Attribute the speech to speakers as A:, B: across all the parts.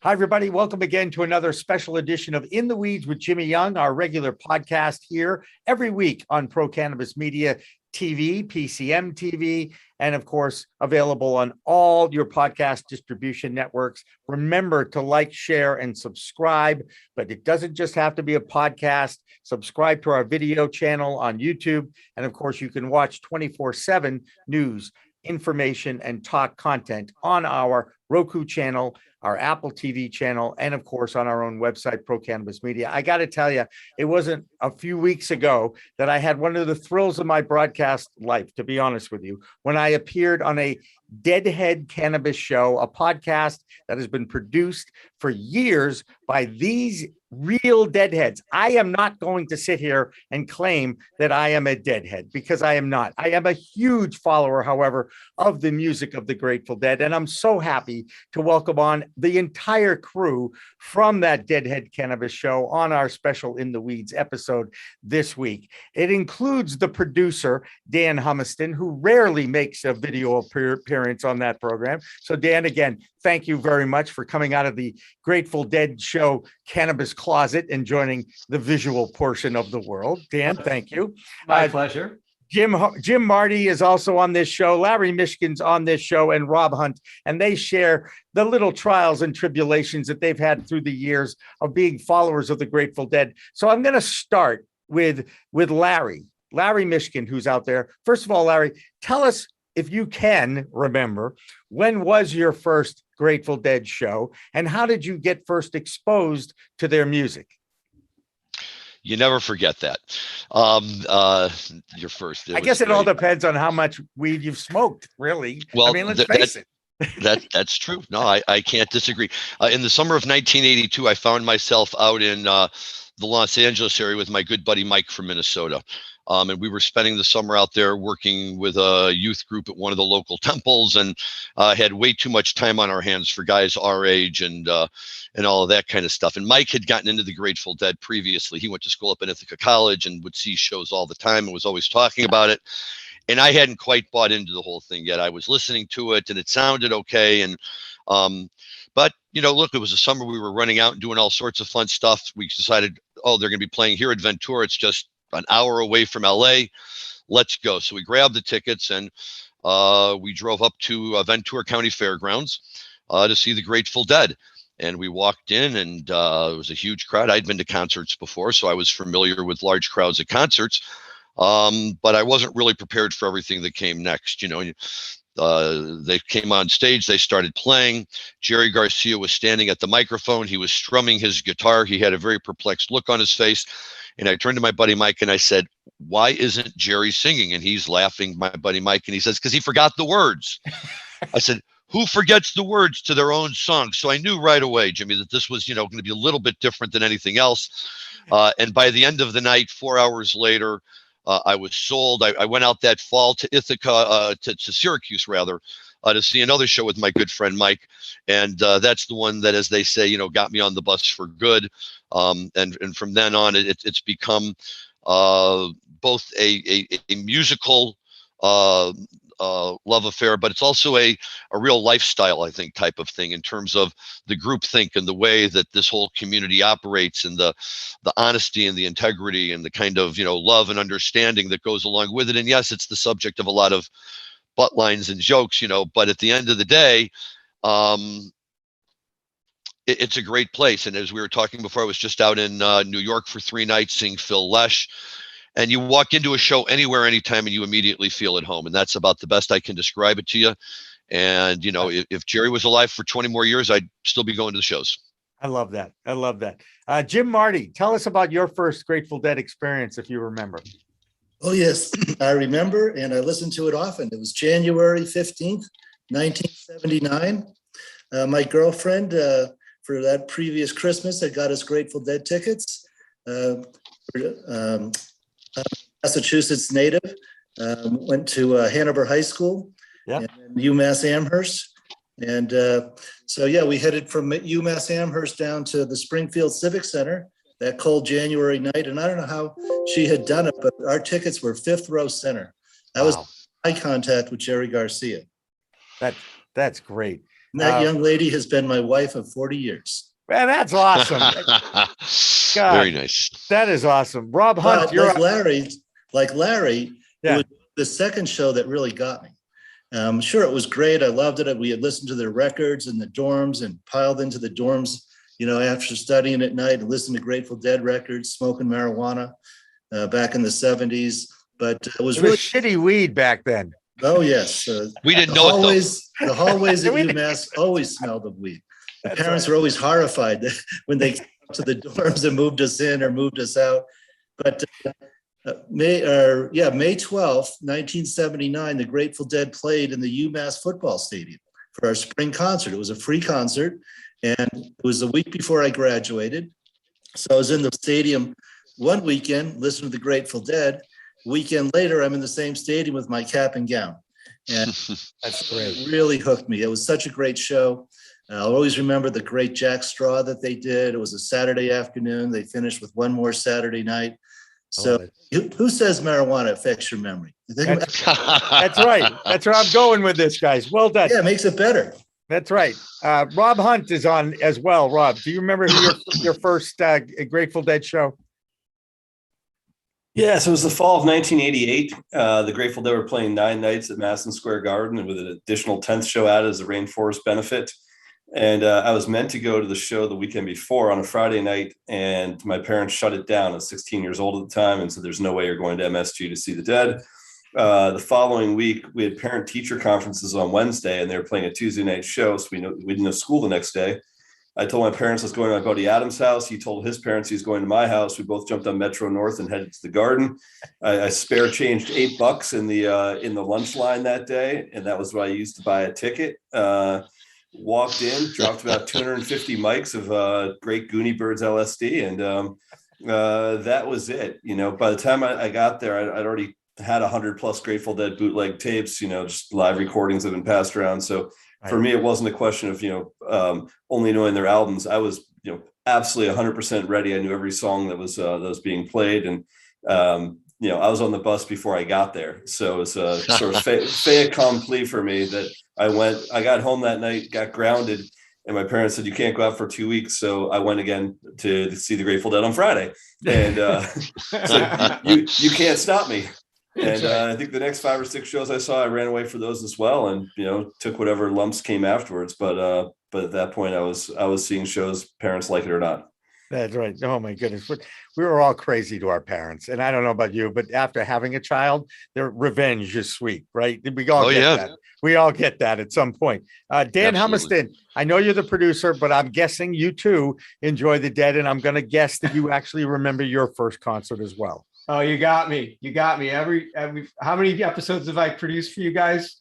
A: Hi, everybody. Welcome again to another special edition of In the Weeds with Jimmy Young, our regular podcast here every week on Pro Cannabis Media TV, PCM TV, and of course, available on all your podcast distribution networks. Remember to like, share, and subscribe, but it doesn't just have to be a podcast. Subscribe to our video channel on YouTube. And of course, you can watch 24/7 news, information, and talk content on our Roku channel, our Apple TV channel, and of course on our own website, Pro Cannabis Media. I got to tell you, it wasn't a few weeks ago that I had one of the thrills of my broadcast life, to be honest with you, when I appeared on a Deadhead cannabis show, a podcast that has been produced for years by these real deadheads. I am not going to sit here and claim that I am a deadhead, because I am not. I am a huge follower, however, of the music of the Grateful Dead, and I'm so happy to welcome on the entire crew from that Deadhead cannabis show on our special In the Weeds episode this week. It includes the producer, Dan Humiston, who rarely makes a video appearance on that program. So Dan, again, thank you very much for coming out of the Grateful Dead show cannabis closet and joining the visual portion of the world. Dan, thank you.
B: My pleasure.
A: Jim Marty is also on this show. Larry Mishkin's on this show, and Rob Hunt, and they share the little trials and tribulations that they've had through the years of being followers of the Grateful Dead. So I'm going to start with Larry Mishkin, who's out there. First of all, Larry, tell us, if you can remember, when was your first Grateful Dead show, and how did you get first exposed to their music?
C: You never forget that. Your first.
A: I guess it all depends on how much weed you've smoked, really.
C: Well,
A: I mean, let's face it.
C: That's true. No, I can't disagree. In the summer of 1982, I found myself out in the Los Angeles area with my good buddy Mike from Minnesota. And we were spending the summer out there working with a youth group at one of the local temples, and had way too much time on our hands for guys our age and all of that kind of stuff. And Mike had gotten into the Grateful Dead previously. He went to school up in Ithaca College and would see shows all the time and was always talking about it. And I hadn't quite bought into the whole thing yet. I was listening to it and it sounded okay. And but look, it was a summer. We were running out and doing all sorts of fun stuff. We decided, oh, they're going to be playing here at Ventura. It's just an hour away from LA. Let's go. So we grabbed the tickets and we drove up to Ventura County Fairgrounds to see the Grateful Dead. And we walked in and it was a huge crowd. I'd been to concerts before, so I was familiar with large crowds at concerts. But I wasn't really prepared for everything that came next. They came on stage, they started playing. Jerry Garcia was standing at the microphone. He was strumming his guitar. He had a very perplexed look on his face. And I turned to my buddy Mike and I said, "Why isn't Jerry singing?" And he's laughing, my buddy Mike, and he says, "Because he forgot the words." I said, "Who forgets the words to their own song?" So I knew right away, Jimmy, that this was, going to be a little bit different than anything else. And by the end of the night, 4 hours later, I was sold. I went out that fall to Ithaca, to Syracuse rather, to see another show with my good friend Mike, and that's the one that, as they say, got me on the bus for good. And from then on, it's become both a musical love affair, but it's also a real lifestyle, I think, type of thing in terms of the groupthink and the way that this whole community operates, and the honesty and the integrity and the kind of love and understanding that goes along with it. And yes, it's the subject of a lot of butt lines and jokes, but at the end of the day, it's a great place. And as we were talking before, I was just out in New York for 3 nights seeing Phil Lesh. And you walk into a show anywhere, anytime, and you immediately feel at home. And that's about the best I can describe it to you. And, if Jerry was alive for 20 more years, I'd still be going to the shows.
A: I love that. I love that. Jim Marty, tell us about your first Grateful Dead experience, if you remember.
D: Oh, yes, I remember, and I listened to it often. It was January 15th, 1979. My girlfriend, for that previous Christmas, had got us Grateful Dead tickets. Massachusetts native, went to Hanover High School, and UMass Amherst. And so, we headed from UMass Amherst down to the Springfield Civic Center that cold January night. And I don't know how she had done it, but our tickets were 5th row center. That was eye contact with Jerry Garcia.
A: That's great.
D: And that young lady has been my wife of 40 years.
A: Man, that's awesome. God,
C: very nice.
A: That is awesome. Rob Hunt,
D: But like Larry,
A: yeah.
D: It was the second show that really got me. Sure, it was great. I loved it. We had listened to their records in the dorms and piled into the dorms, after studying at night and listening to Grateful Dead records, smoking marijuana back in the 70s. But it was really
A: shitty weed back then.
D: Oh, yes.
C: We didn't know it, though.
D: The hallways at UMass always smelled of weed. The parents were always horrified when they came up to the dorms and moved us in or moved us out. But May 12th, 1979, the Grateful Dead played in the UMass football stadium for our spring concert. It was a free concert, and it was the week before I graduated. So I was in the stadium one weekend, listening to the Grateful Dead. Weekend later, I'm in the same stadium with my cap and gown. And
A: that's great.
D: It really hooked me. It was such a great show. I'll always remember the great Jack Straw that they did. It was a Saturday afternoon. They finished with one more Saturday night. So who says marijuana affects your memory?
A: That's right. That's where I'm going with this, guys. Well done.
D: Yeah, it makes it better.
A: That's right. Rob Hunt is on as well. Rob, do you remember your first Grateful Dead show?
B: Yeah, so it was the fall of 1988. The Grateful Dead were playing 9 nights at Madison Square Garden, and with an additional 10th show added as a rainforest benefit. And I was meant to go to the show the weekend before on a Friday night, and my parents shut it down. I was 16 years old at the time, and so there's no way you're going to MSG to see the Dead. The following week, we had parent-teacher conferences on Wednesday, and they were playing a Tuesday night show, so we didn't have school the next day. I told my parents I was going to my buddy Adam's house. He told his parents he was going to my house. We both jumped on Metro North and headed to the Garden. I spare changed $8 in the lunch line that day, and that was what I used to buy a ticket. Walked in, dropped about 250 mics of great Goonie Birds LSD, and that was it. By the time I got there, I'd already had 100+ Grateful Dead bootleg tapes, just live recordings that have been passed around. So for me, it wasn't a question of, only knowing their albums. I was, absolutely 100% ready. I knew every song that was being played. And, I was on the bus before I got there. So it was a sort of fait accompli for me that I got home that night, got grounded, and my parents said, you can't go out for 2 weeks. So I went again to see the Grateful Dead on Friday. And so you can't stop me. And I think the next 5 or 6 shows I saw, I ran away for those as well, and took whatever lumps came afterwards. But at that point, I was seeing shows, parents like it or not.
A: That's right. Oh my goodness, we were all crazy to our parents, and I don't know about you, but after having a child, their revenge is sweet, right? We all get that. We all get that at some point. Dan Humiston, I know you're the producer, but I'm guessing you too enjoy the Dead, and I'm going to guess that you actually remember your first concert as well.
E: Oh, you got me. You got me. Every how many episodes have I produced for you guys?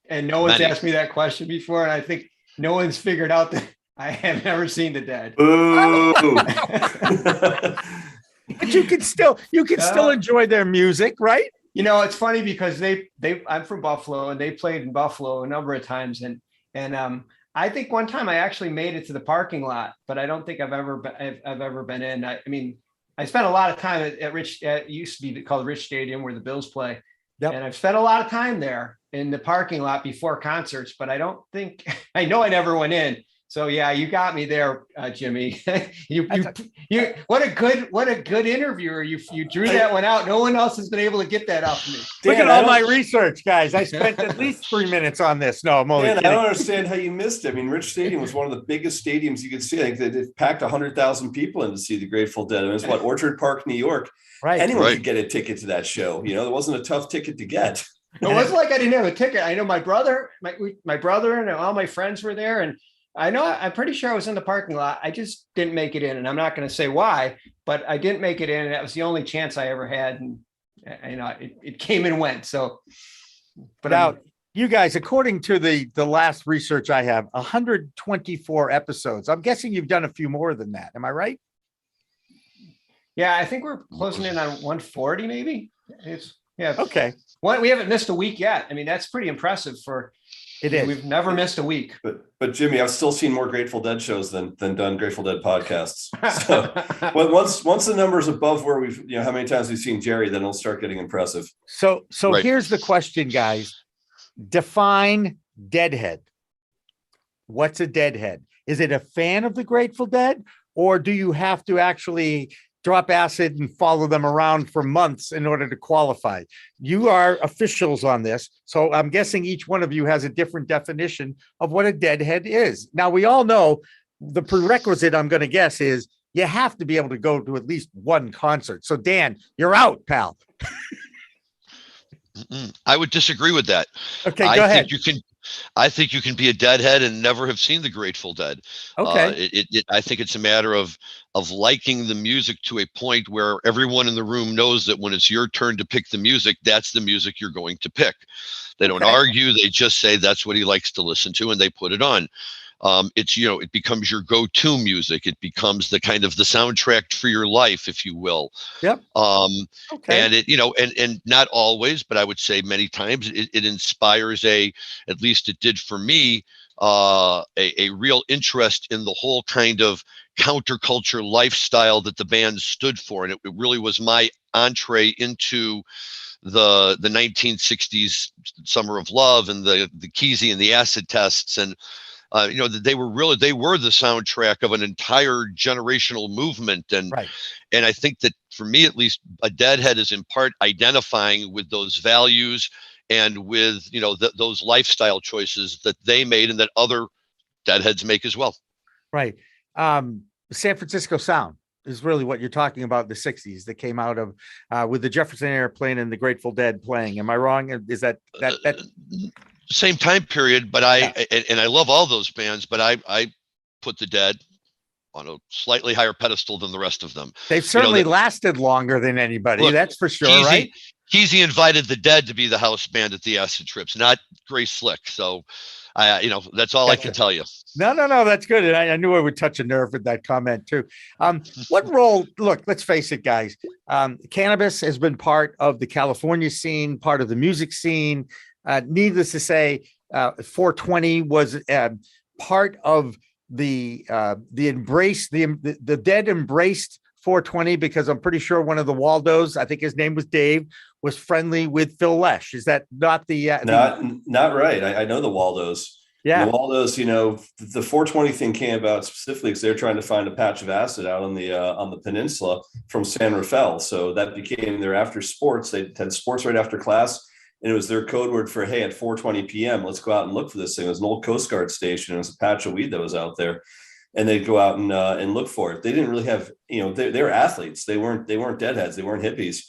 E: And no one's asked me that question before. And I think no one's figured out that I have never seen the Dead.
A: But you can still enjoy their music, right?
E: It's funny because I'm from Buffalo, and they played in Buffalo a number of times. And I think one time I actually made it to the parking lot, but I don't think I've ever been in. I mean, I spent a lot of time at Rich. It used to be called Rich Stadium, where the Bills play. Yep. And I've spent a lot of time there in the parking lot before concerts, but I know I never went in. So yeah, you got me there, Jimmy. you what a good interviewer. You drew that one out. No one else has been able to get that out of me.
A: Look at all my research, guys. I spent at least 3 minutes on this. No, I'm only kidding.
B: I don't understand how you missed it. I mean, Rich Stadium was one of the biggest stadiums you could see. I think it packed 100,000 people in to see the Grateful Dead. I mean, it's Orchard Park, New York. Right. Anyone could get a ticket to that show. There wasn't a tough ticket to get.
E: It wasn't like I didn't have a ticket. I know my brother and all my friends were there, and I'm pretty sure I was in the parking lot. I just didn't make it in, and I'm not going to say why, but I didn't make it in, and that was the only chance I ever had. And it came and went. So,
A: but now you guys, according to the last research I have, 124 episodes. I'm guessing you've done a few more than that. Am I right?
E: Yeah, I think we're closing in on 140, maybe.
A: Okay.
E: We haven't missed a week yet. I mean, that's pretty impressive for.
A: It is.
E: We've never missed a week.
B: But Jimmy, I've still seen more Grateful Dead shows than done Grateful Dead podcasts. So once the number's above where we've, how many times we've seen Jerry, then it'll start getting impressive.
A: So right. Here's the question, guys. Define Deadhead. what's a Deadhead? Is it a fan of the Grateful Dead, or do you have to actually drop acid and follow them around for months in order to qualify? You are officials on this, so I'm guessing each one of you has a different definition of what a Deadhead is. Now, we all know the prerequisite, I'm going to guess, is you have to be able to go to at least one concert. So Dan, you're out, pal.
C: I would disagree with that.
A: Okay, go ahead.
C: I think you can be a Deadhead and never have seen the Grateful Dead.
A: Okay.
C: I think it's a matter of liking the music to a point where everyone in the room knows that when it's your turn to pick the music, that's the music you're going to pick. They don't argue. They just say that's what he likes to listen to, and they put it on. It's, it becomes your go-to music. It becomes the kind of the soundtrack for your life, if you will.
A: Yep. Okay.
C: And it, and not always, but I would say many times it inspires at least it did for me, a real interest in the whole kind of counterculture lifestyle that the band stood for. And it really was my entree into the 1960s Summer of Love and the Kesey and the acid tests. And they were the soundtrack of an entire generational movement. And I think that for me, at least, a Deadhead is in part identifying with those values and with, those lifestyle choices that they made and that other Deadheads make as well. Right.
A: San Francisco sound is really what you're talking about, the 60s that came out of with the Jefferson Airplane and the Grateful Dead playing. Am I wrong? Is that
C: same time period? But I love all those bands, but I put the Dead on a slightly higher pedestal than the rest of them.
A: They've certainly lasted longer than anybody. Look, that's for sure, right?
C: Kesey invited the Dead to be the house band at the Acid Trips, not Grace Slick. So, that's all I can tell you.
A: No, that's good. And I knew I would touch a nerve with that comment too. What role, look, let's face it, guys. Cannabis has been part of the California scene, part of the music scene. Needless to say, 420 was part of the embrace, the Dead embraced 420 because I'm pretty sure one of the Waldos, I think his name was Dave, was friendly with Phil Lesh. Is that not the
B: not right? I know the Waldos.
A: Yeah,
B: the Waldos. The 420 thing came about specifically because they're trying to find a patch of acid out on the peninsula from San Rafael. So that became their after sports. They had sports right after class. And it was their code word for, hey, at 4:20 p.m., let's go out and look for this thing. It was an old Coast Guard station. It was a patch of weed that was out there. And they'd go out and look for it. They didn't really have, they were athletes. They weren't Deadheads. They weren't hippies.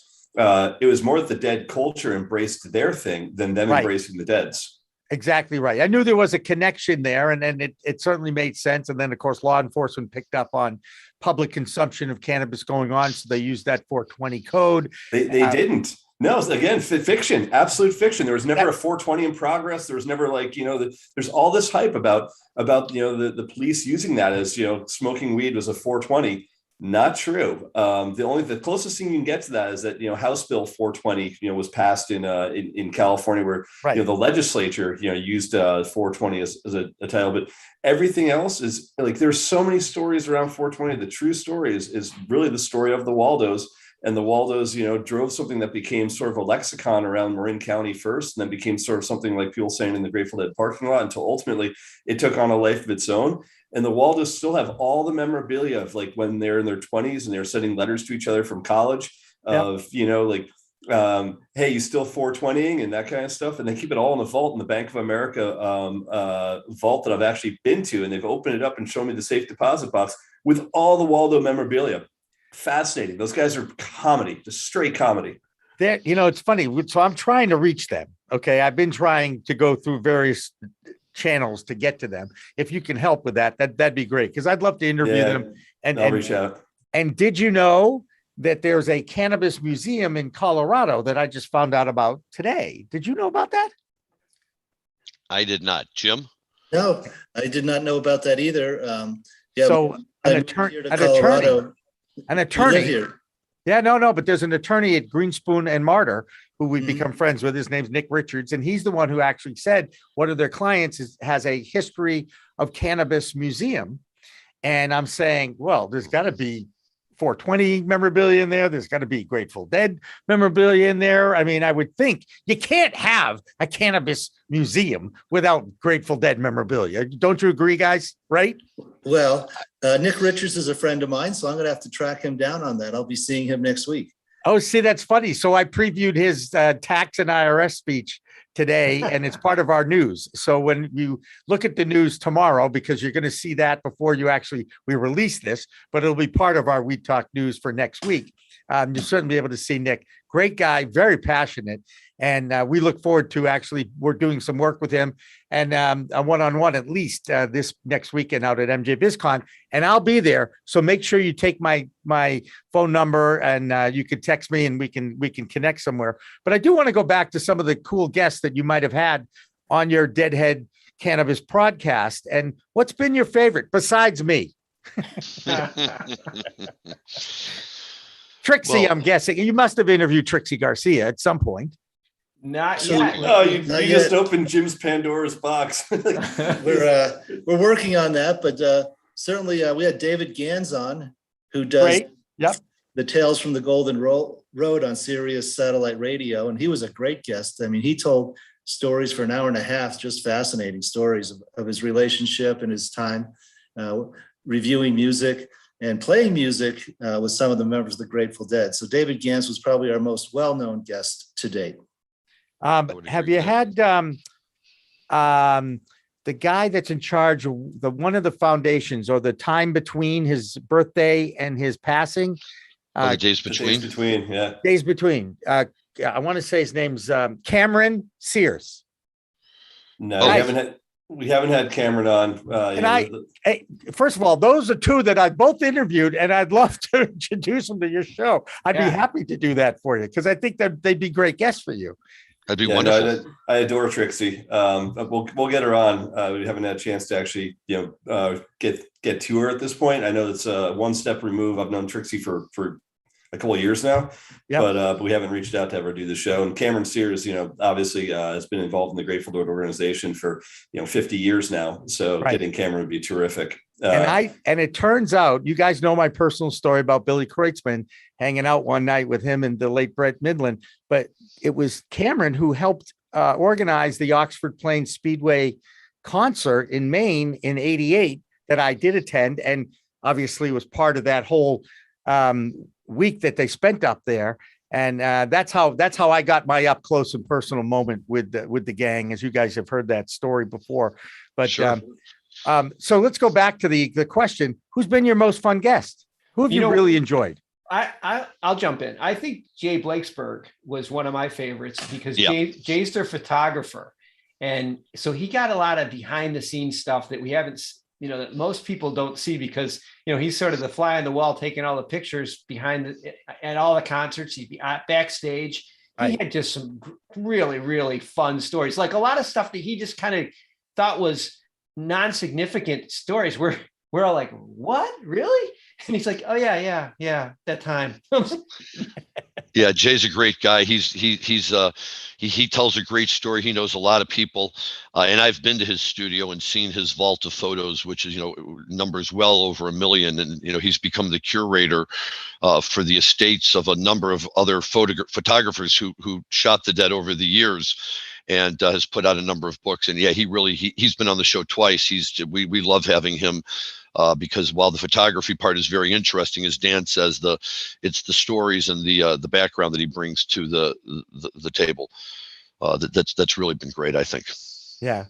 B: It was more that the Dead culture embraced their thing than them embracing the Deads.
A: Exactly right. I knew there was a connection there, and it certainly made sense. And then, of course, law enforcement picked up on public consumption of cannabis going on. So they used that 420 code.
B: They didn't. No, again, fiction, absolute fiction. There was never a 420 in progress. There was never there's all this hype about the police using that as, smoking weed was a 420. Not true. The closest thing you can get to that is that, House Bill 420, was passed in California where, the legislature, used 420 as a title, but everything else is there's so many stories around 420. The true story is really the story of the Waldos. And the Waldos, drove something that became sort of a lexicon around Marin County first, and then became sort of something like people saying in the Grateful Dead parking lot until ultimately it took on a life of its own. And the Waldos still have all the memorabilia of when they're in their 20s and they're sending letters to each other from college of, hey, you still 420ing and that kind of stuff. And they keep it all in the vault in the Bank of America vault that I've actually been to. And they've opened it up and shown me the safe deposit box with all the Waldo memorabilia. Fascinating. Those guys are comedy, just straight comedy.
A: It's funny. So I'm trying to reach them. Okay. I've been trying to go through various channels to get to them. If you can help with that'd be great. Cause I'd love to interview them and
B: reach out.
A: And did you know that there's a cannabis museum in Colorado that I just found out about today? Did you know about that?
C: I did not. Jim?
D: No, I did not know about that either.
A: So an attorney here. Yeah, no, but there's an attorney at Greenspoon and Martyr who we've become friends with. His name's Nick Richards, and he's the one who actually said one of their clients has a history of cannabis museum. And I'm saying, well, there's got to be 420 memorabilia in there. There's got to be Grateful Dead memorabilia in there. I mean, I would think you can't have a cannabis museum without Grateful Dead memorabilia. Don't you agree, guys? Right?
D: Well, Nick Richards is a friend of mine, so I'm going to have to track him down on that. I'll be seeing him next week.
A: Oh, see, that's funny. So I previewed his tax and IRS speech today, and it's part of our news. So when you look at the news tomorrow, because you're going to see that before we release this, but it'll be part of our We Talk news for next week. You'll certainly be able to see Nick. Great guy, very passionate. And we look forward to we're doing some work with him and a one-on-one at least this next weekend out at MJ BizCon, and I'll be there. So make sure you take my phone number and you can text me and we can connect somewhere. But I do want to go back to some of the cool guests that you might have had on your Deadhead Cannabis podcast. And what's been your favorite besides me? Trixie,
C: Well,
A: I'm guessing you must have interviewed Trixie Garcia at some point.
E: Not
D: So-
E: yet.
B: Oh, you
D: Not
B: just
D: yet.
B: opened Jim's Pandora's box.
D: We're working on that, but certainly we had David Gans on, who does
A: Great. Yep.
D: the Tales from the Golden Road on Sirius Satellite Radio, and he was a great guest. I mean, he told stories for an hour and a half, just fascinating stories of his relationship and his time reviewing music and playing music with some of the members of the Grateful Dead. So David Gans was probably our most well-known guest to date.
C: would
A: Have
C: agree
A: you
C: with
A: had the guy that's in charge of one of the foundations or the time between his birthday and his passing?
C: the days
B: The days
C: between.
B: between, yeah.
A: Days between. I want to say his name's Cameron Sears.
B: No,
A: Nice.
B: we haven't had Cameron on.
A: Hey, first of all, those are two that I both interviewed, and I'd love to introduce them to your show. I'd be
E: Yeah.
A: happy to do that for you because I think that they'd be great guests for you.
C: That'd be
B: Yeah,
C: wonderful.
B: no, I adore Trixie. But we'll get her on. We haven't had a chance to actually, get to her at this point. I know it's one step remove. I've known Trixie for a couple of years now,
A: Yep.
B: but we haven't reached out to ever do the show. And Cameron Sears, obviously has been involved in the Grateful Dead organization for 50 years now. So
A: Right.
B: getting Cameron would be terrific.
A: And it turns out, you guys know my personal story about Billy Kreutzmann hanging out one night with him and the late Brett Midland, but it was Cameron who helped organize the Oxford Plains Speedway concert in Maine in '88 that I did attend, and obviously was part of that whole week that they spent up there. And that's how I got my up close and personal moment with the gang, as you guys have heard that story before. But
C: Sure.
A: so let's go back to the question: who's been your most fun guest? Who have you really enjoyed?
E: I'll jump in. I think Jay Blakesberg was one of my favorites because
C: Yeah.
E: Jay's their photographer. And so he got a lot of behind the scenes stuff that we haven't, that most people don't see because, he's sort of the fly on the wall, taking all the pictures at all the concerts. He'd be backstage. He had just some really, really fun stories. Like a lot of stuff that he just kind of thought was non-significant stories where we're all like, what, really? And he's like, oh yeah, that time.
C: Yeah, Jay's a great guy. He tells a great story. He knows a lot of people, and I've been to his studio and seen his vault of photos, which is numbers well over 1 million. And he's become the curator for the estates of a number of other photographers who shot the Dead over the years, and has put out a number of books. And yeah, he's been on the show twice. We love having him. Because while the photography part is very interesting, as Dan says, it's the stories and the background that he brings to the table. That's really been great, I think.
A: Yeah.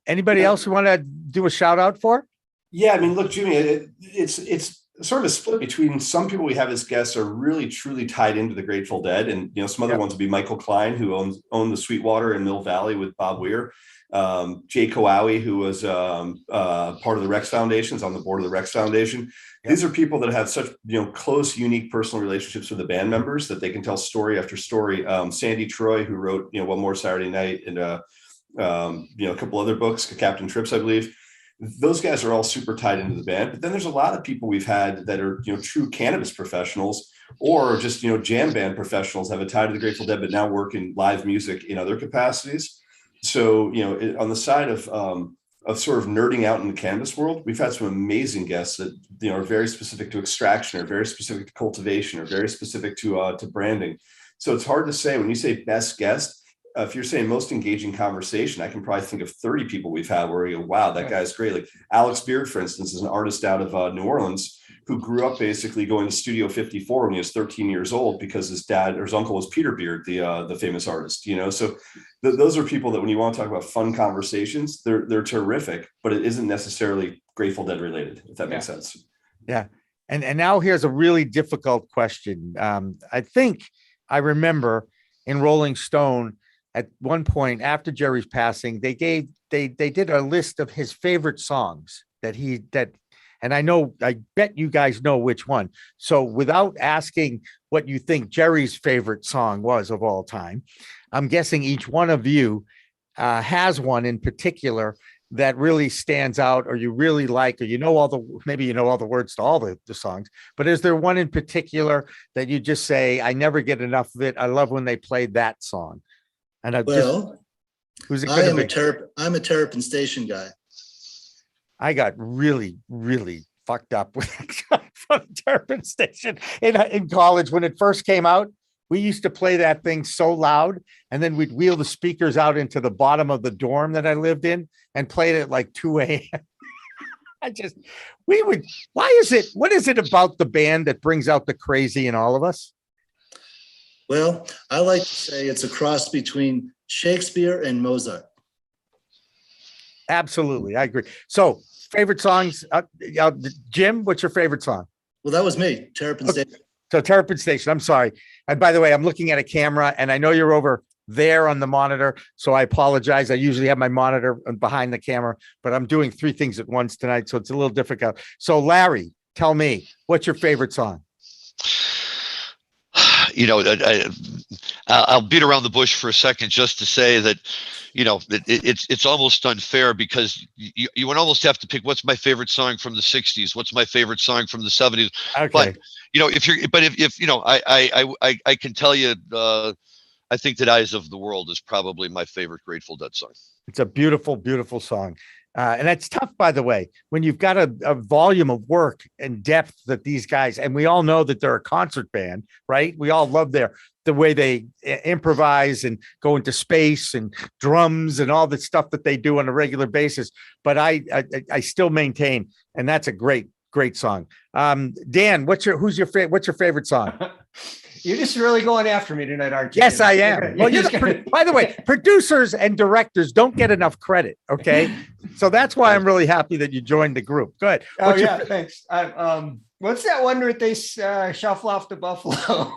A: Anybody else who want to do a shout out for?
B: Yeah, I mean, look, Jimmy, it's sort of a split between some people we have as guests are really truly tied into the Grateful Dead, and some other ones would be Michael Klein, who owned the Sweetwater in Mill Valley with Bob Weir. Jay Kowawi, who was part of the Rex Foundation, is on the board of the Rex Foundation. These are people that have such close, unique personal relationships with the band members that they can tell story after story. Sandy Troy, who wrote One More Saturday Night and a couple other books, Captain Trips, I believe. Those guys are all super tied into the band. But then there's a lot of people we've had that are true cannabis professionals or just jam band professionals, have a tie to the Grateful Dead, but now work in live music in other capacities. So, on the side of sort of nerding out in the cannabis world. We've had some amazing guests that, are very specific to extraction, or very specific to cultivation, or very specific to branding. So it's hard to say. When you say best guest, if you're saying most engaging conversation, I can probably think of 30 people we've had where you go, wow, that guy's great. Like Alex Beard, for instance, is an artist out of New Orleans who grew up basically going to Studio 54 when he was 13 years old because his dad or his uncle was Peter Beard, the famous artist. So those are people that when you want to talk about fun conversations, they're terrific, but it isn't necessarily Grateful Dead related, if that makes sense.
A: Yeah. And now here's a really difficult question. I think I remember in Rolling Stone at one point after Jerry's passing, they did a list of his favorite songs and I bet you guys know which one. So without asking what you think Jerry's favorite song was of all time, I'm guessing each one of you has one in particular that really stands out, or you really like, or maybe you know all the words to all the songs, but is there one in particular that you just say, I never get enough of it? I love when they played that song. And who's it going to be?
D: I'm a Terrapin Station guy.
A: I got really, really fucked up with from Terrapin Station in college when it first came out. We used to play that thing so loud, and then we'd wheel the speakers out into the bottom of the dorm that I lived in and played it like 2 a.m. What is it about the band that brings out the crazy in all of us?
D: Well, I like to say it's a cross between Shakespeare and Mozart.
A: Absolutely. I agree. So favorite songs, Jim, what's your favorite song?
D: Well, that was me, Terrapin Station.
A: So Terrapin Station, I'm sorry. And by the way, I'm looking at a camera and I know you're over there on the monitor. So I apologize. I usually have my monitor behind the camera, but I'm doing 3 things at once tonight. So it's a little difficult. So Larry, tell me, what's your favorite song?
C: I'll beat around the bush for a second just to say that, it's almost unfair because you would almost have to pick what's my favorite song from the 60s, what's my favorite song from the 70s.
A: Okay.
C: But I can tell you, I think that Eyes of the World is probably my favorite Grateful Dead song.
A: It's a beautiful, beautiful song. And that's tough, by the way, when you've got a volume of work and depth that these guys, and we all know that they're a concert band, right? We all love the way they improvise and go into space and drums and all the stuff that they do on a regular basis. But I still maintain, and that's a great, great song. Dan, what's your favorite song?
E: You're just really going after me tonight, aren't you?
A: Yes, I am. Well, by the way, producers and directors don't get enough credit. Okay. So that's why I'm really happy that you joined the group. Good.
E: Thanks. What's that one where they shuffle off to Buffalo?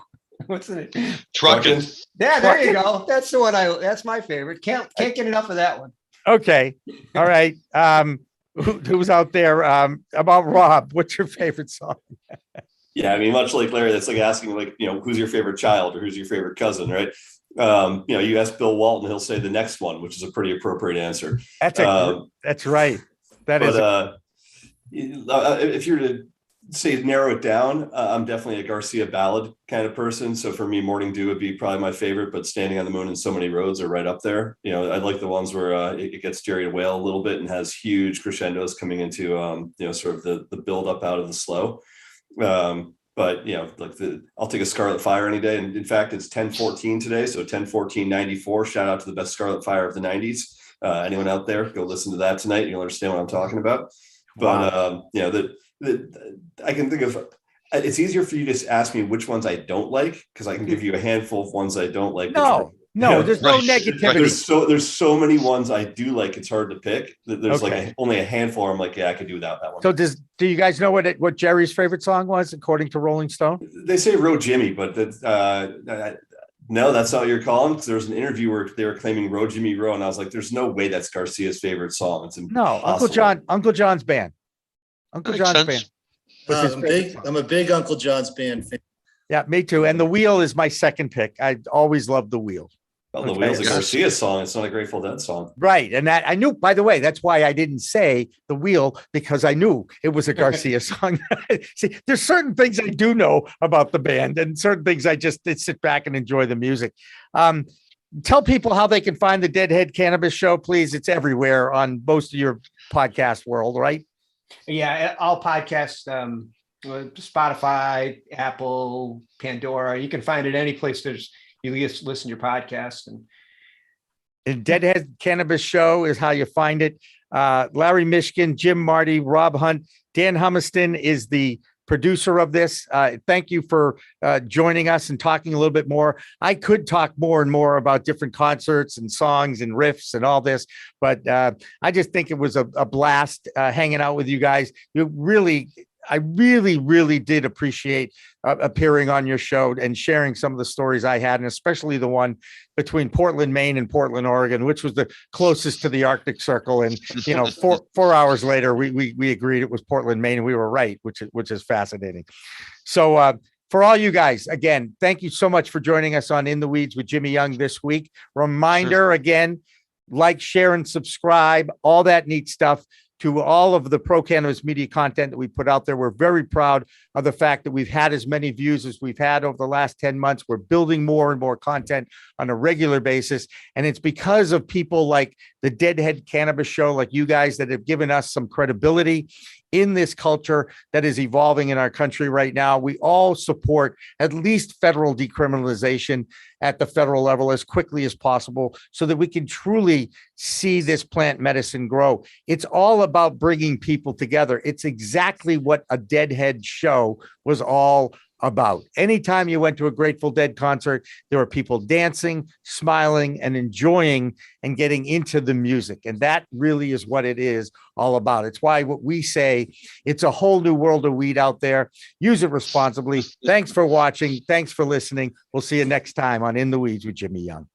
E: What's the name?
C: Truckin'.
E: Yeah, there you go. That's the one that's my favorite. Can't get enough of that one. Okay.
A: All right. Who's out there? About Rob, what's your favorite song?
B: Yeah, I mean, much like Larry, that's like asking, who's your favorite child or who's your favorite cousin, right? You ask Bill Walton, he'll say the next one, which is a pretty appropriate answer.
A: That's right.
B: If you're to say narrow it down, I'm definitely a Garcia ballad kind of person. So for me, Morning Dew would be probably my favorite, but Standing on the Moon and So Many Roads are right up there. I like the ones where it gets Jerry to wail a little bit and has huge crescendos coming into sort of the build up out of the slow. But I'll take a Scarlet Fire any day. And in fact, it's 10/14 today. So 10/14/94. Shout out to the best Scarlet Fire of the 90s. Anyone out there, go listen to that tonight. You'll understand what I'm talking about. But I can think of, it's easier for you to just ask me which ones I don't like, because I can give you a handful of ones I don't like.
A: No, there's no negativity.
B: There's so many ones I do like. It's hard to pick. There's only a handful. I'm like, yeah, I could do without that one.
A: So do you guys know what Jerry's favorite song was according to Rolling Stone?
B: They say Ro Jimmy, but no, that's not what you're calling. Because there was an interview where they were claiming Ro Jimmy Ro, and I was like, there's no way that's Garcia's favorite song. It's impossible.
A: Uncle John's band. Uncle John's band.
D: I'm a big Uncle John's band fan.
A: Yeah, me too. And The Wheel is my second pick. I always loved The Wheel.
B: Well, The Wheel's a Garcia song. It's not a Grateful Dead song.
A: Right. And that I knew, by the way, that's why I didn't say The Wheel, because I knew it was a Garcia song. See, there's certain things I do know about the band and certain things I just sit back and enjoy the music. tell people how they can find the Deadhead Cannabis Show, please. It's everywhere on most of your podcast world, right?
E: Yeah, all podcasts, Spotify, Apple, Pandora. You can find it any place you listen to your podcast.
A: And Deadhead Cannabis Show is how you find it. Larry Mishkin, Jim Marty, Rob Hunt, Dan Humiston is the producer of this. Thank you for joining us and talking a little bit more. I could talk more and more about different concerts and songs and riffs and all this, but I just think it was a blast hanging out with you guys. I really did appreciate appearing on your show and sharing some of the stories I had, and especially the one between Portland, Maine and Portland, Oregon, which was the closest to the Arctic Circle. And, 4 hours later, we agreed it was Portland, Maine, and we were right, which is fascinating. So for all you guys, again, thank you so much for joining us on In the Weeds with Jimmy Young this week. Reminder again, like, share, and subscribe, all that neat stuff to all of the Pro Cannabis Media content that we put out there. We're very proud of the fact that we've had as many views as we've had over the last 10 months. We're building more and more content on a regular basis. And it's because of people like the Deadhead Cannabis Show, like you guys, that have given us some credibility in this culture that is evolving in our country right now. We all support at least federal decriminalization at the federal level as quickly as possible so that we can truly see this plant medicine grow. It's all about bringing people together. It's exactly what a Deadhead show was all about. Anytime you went to a Grateful Dead concert, there were people dancing, smiling, and enjoying and getting into the music. And that really is what it is all about. It's why what we say, it's a whole new world of weed out there. Use it responsibly. Thanks for watching. Thanks for listening. We'll see you next time on In the Weeds with Jimmy Young.